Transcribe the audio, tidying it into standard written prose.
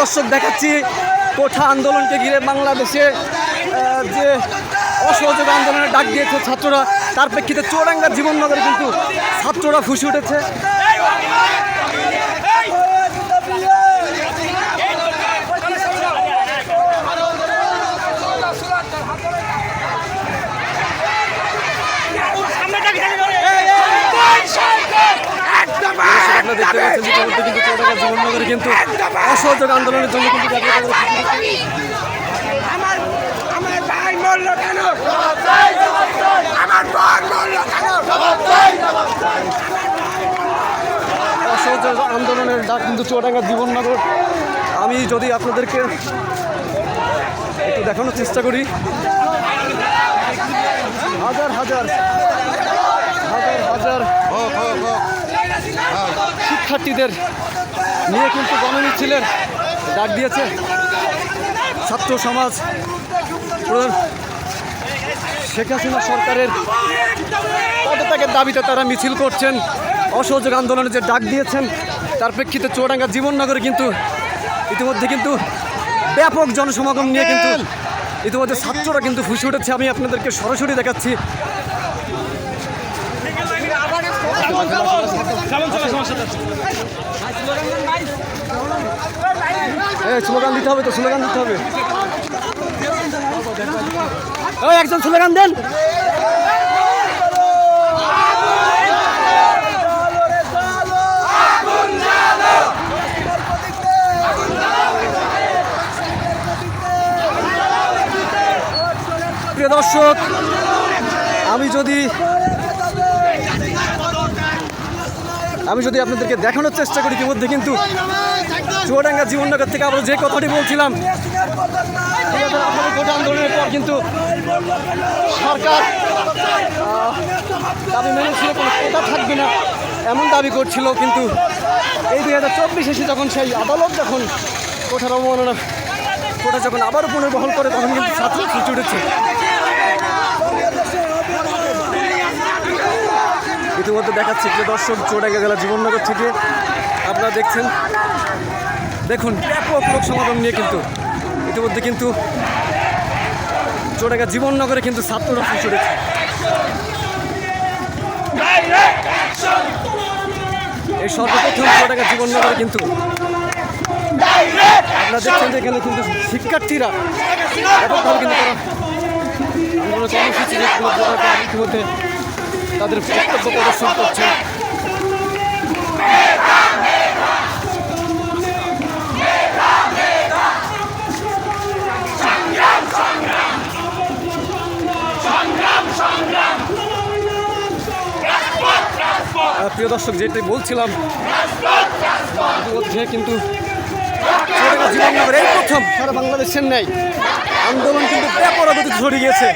দর্শক দেখাচ্ছি কোঠা আন্দোলনকে ঘিরে বাংলাদেশে যে অসহযোগ আন্দোলনের ডাক দিয়েছে ছাত্ররা, তার প্রেক্ষিতে চুয়াডাঙ্গার জীবননগরে কিন্তু ছাত্ররা ফুঁসে উঠেছে। দেখতে পাচ্ছেন ইতিমধ্যে কিন্তু চুয়াডাঙ্গার জীবননগরে কিন্তু অসহযোগ আন্দোলনের জন্য কিন্তু অসহযোগ আন্দোলনের ডাক কিন্তু চুয়াডাঙ্গার জীবননগর। আমি যদি আপনাদেরকে একটু দেখানোর চেষ্টা করি, হাজার হাজার হাজার হাজার শিক্ষার্থীদের নিয়ে কিন্তু গণমিছিলের ডাক দিয়েছে ছাত্র সমাজ। শেখ হাসিনা সরকারের পদত্যাগের দাবিতে তারা মিছিল করছেন, অসহযোগ আন্দোলনের যে ডাক দিয়েছেন তার প্রেক্ষিতে চুয়াডাঙ্গা জীবননগরে কিন্তু ইতিমধ্যে কিন্তু ব্যাপক জনসমাগম নিয়ে কিন্তু ইতিমধ্যে ছাত্ররা কিন্তু ফুঁসে উঠেছে। আমি আপনাদেরকে সরাসরি দেখাচ্ছি। স্লোগান দিতে হবে তো, স্লোগান দিতে হবে। একজন স্লোগান দেন। প্রিয় দর্শক, আমি যদি আপনাদেরকে দেখানোর চেষ্টা করি, ইতিমধ্যে কিন্তু চুয়াডাঙ্গা জীবননগর থেকে আমরা যে কথাটি বলছিলাম, 2018 কোটা আন্দোলনের পর কিন্তু সরকার দাবি মেনেছিল কোনো কোটা থাকবে না এমন দাবি করছিল, কিন্তু এই 2024 এসে যখন সেই আদালত যখন কোটার অবমাননা কোটা যখন আবারও পুনর্বহাল করে তখন কিন্তু ছাত্র ফুটে উঠেছে। ইতিমধ্যে দেখাচ্ছি যে দর্শক চুয়াডাঙ্গা জেলা জীবননগর থেকে আপনারা দেখছেন, দেখুন ব্যাপক লোক সমাগম নিয়ে কিন্তু ইতিমধ্যে কিন্তু চুয়াডাঙ্গা জীবননগরে কিন্তু ছাত্ররা ফুঁসে উঠেছে। এই সর্বপ্রথম চুয়াডাঙ্গা জীবননগরে কিন্তু আপনারা দেখছেন যে এখানে কিন্তু শিক্ষার্থীরা ব্যাপকভাবে কিন্তু তারা আন্দোলন কর্মসূচি ইতিমধ্যে তাদের বক্তব্য প্রদর্শন করছে। প্রিয় দর্শক, যেটাই বলছিলাম, ইতিমধ্যে কিন্তু জীবননগর এই প্রথম সারা বাংলাদেশের ন্যায় আন্দোলন কিন্তু ব্যাপক গতিতে ছড়িয়ে গিয়েছে।